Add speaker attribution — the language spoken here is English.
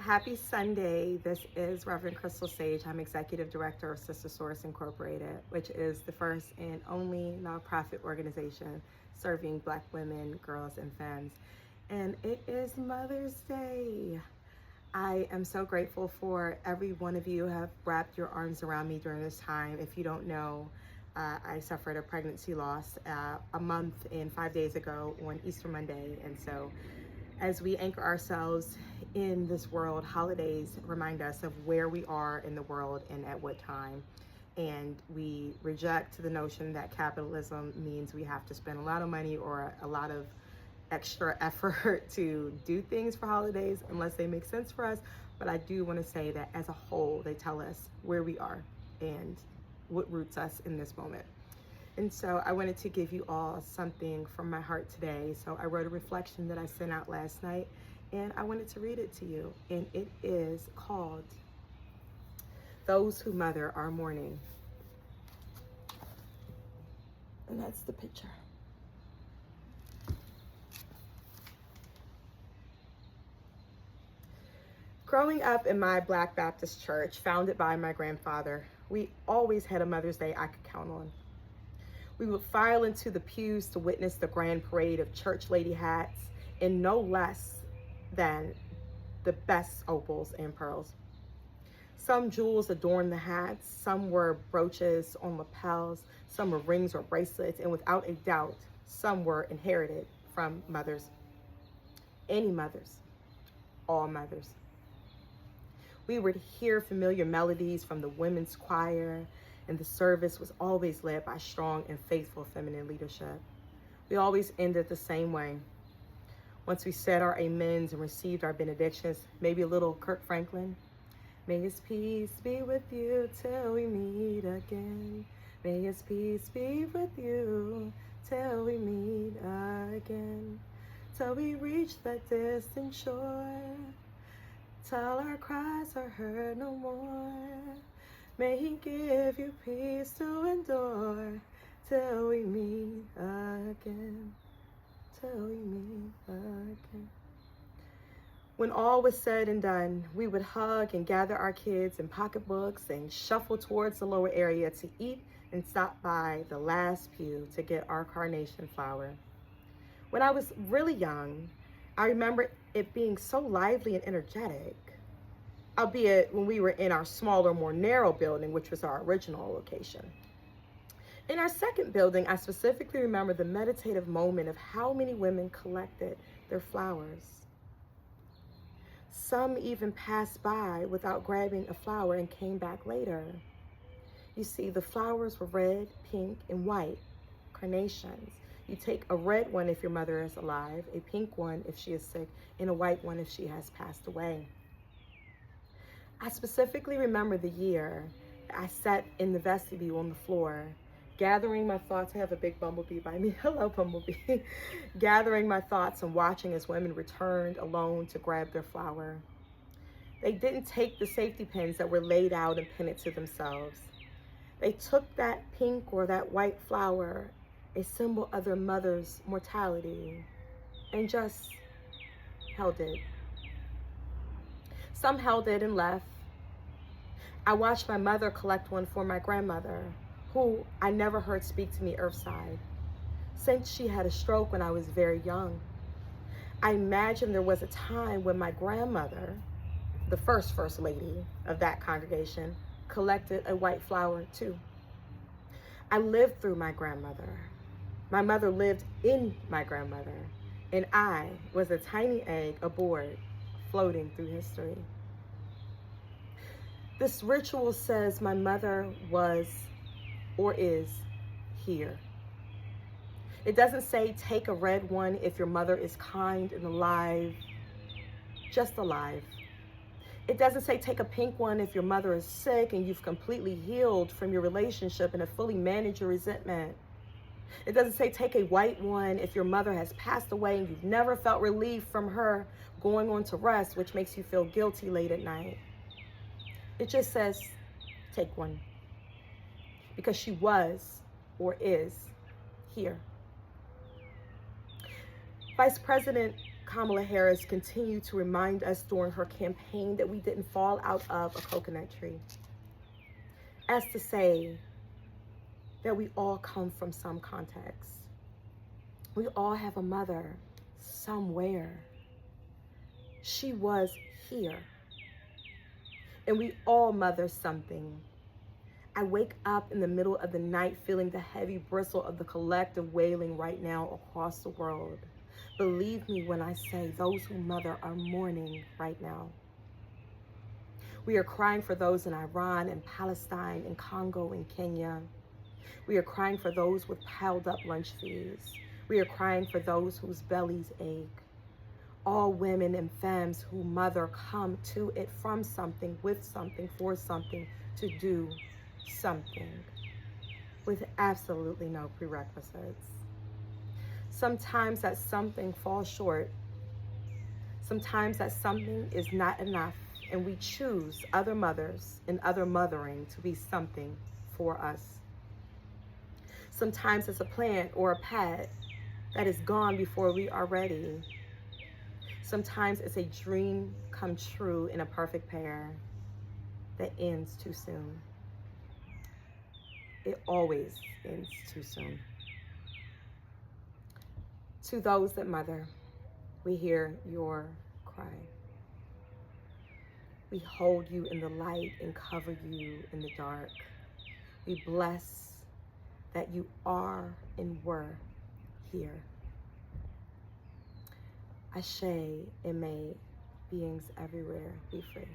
Speaker 1: Happy Sunday. This is Reverend Crystal Sage. I'm Executive Director of Sister Source Incorporated, which is the first and only nonprofit organization serving Black women, girls, and femmes. And it is Mother's Day. I am so grateful for every one of you who have wrapped your arms around me during this time. If you don't know, I suffered a pregnancy loss a month and 5 days ago on Easter Monday. And so as we anchor ourselves in this world, holidays remind us of where we are in the world and at what time. And we reject the notion that capitalism means we have to spend a lot of money or a lot of extra effort to do things for holidays unless they make sense for us. But I do want to say that as a whole, they tell us where we are and what roots us in this moment. And so I wanted to give you all something from my heart today. So I wrote a reflection that I sent out last night, and I wanted to read it to you. And it is called, "Those Who Mother Are Mourning." And that's the picture. Growing up in my Black Baptist church, founded by my grandfather, we always had a Mother's Day I could count on. We would file into the pews to witness the grand parade of church lady hats in no less than the best opals and pearls. Some jewels adorned the hats, some were brooches on lapels, some were rings or bracelets, and without a doubt, some were inherited from mothers. Any mothers, all mothers. We would hear familiar melodies from the women's choir, and the service was always led by strong and faithful feminine leadership. We always ended the same way. Once we said our amens and received our benedictions, maybe a little Kirk Franklin. May his peace be with you till we meet again. May his peace be with you till we meet again. Till we reach that distant shore, till our cries are heard no more. May he give you peace to endure till we meet again, till we meet again. When all was said and done, we would hug and gather our kids in pocketbooks and shuffle towards the lower area to eat and stop by the last pew to get our carnation flower. When I was really young, I remember it being so lively and energetic, albeit when we were in our smaller, more narrow building, which was our original location. In our second building, I specifically remember the meditative moment of how many women collected their flowers. Some even passed by without grabbing a flower and came back later. You see, the flowers were red, pink, and white, carnations. You take a red one if your mother is alive, a pink one if she is sick, and a white one if she has passed away. I specifically remember the year I sat in the vestibule on the floor, gathering my thoughts. I have a big bumblebee by me. Hello, bumblebee. Gathering my thoughts and watching as women returned alone to grab their flower. They didn't take the safety pins that were laid out and pin it to themselves. They took that pink or that white flower, a symbol of their mother's mortality, and just held it. Some held it and left. I watched my mother collect one for my grandmother, who I never heard speak to me earthside, since she had a stroke when I was very young. I imagine there was a time when my grandmother, the first lady of that congregation, collected a white flower too. I lived through my grandmother. My mother lived in my grandmother, and I was a tiny egg aboard, floating through history. This ritual says my mother was or is here. It doesn't say take a red one if your mother is kind and alive, just alive. It doesn't say take a pink one if your mother is sick and you've completely healed from your relationship and have fully managed your resentment. It doesn't say take a white one if your mother has passed away and you've never felt relief from her going on to rest, which makes you feel guilty late at night. It just says take one, because she was or is here. Vice President Kamala Harris continued to remind us during her campaign that we didn't fall out of a coconut tree. As to say that we all come from some context. We all have a mother somewhere. She was here. And we all mother something. I wake up in the middle of the night feeling the heavy bristle of the collective wailing right now across the world. Believe me when I say those who mother are mourning right now. We are crying for those in Iran and Palestine and Congo and Kenya. We are crying for those with piled up lunch fees. We are crying for those whose bellies ache. All women and femmes who mother come to it from something, with something, for something, to do something, with absolutely no prerequisites. Sometimes that something falls short. Sometimes that something is not enough, and we choose other mothers and other mothering to be something for us. Sometimes it's a plant or a pet that is gone before we are ready. Sometimes it's a dream come true in a perfect pair that ends too soon. It always ends too soon. To those that mother, we hear your cry. We hold you in the light and cover you in the dark. We bless that you are and were here. Ashe, and may beings everywhere be free.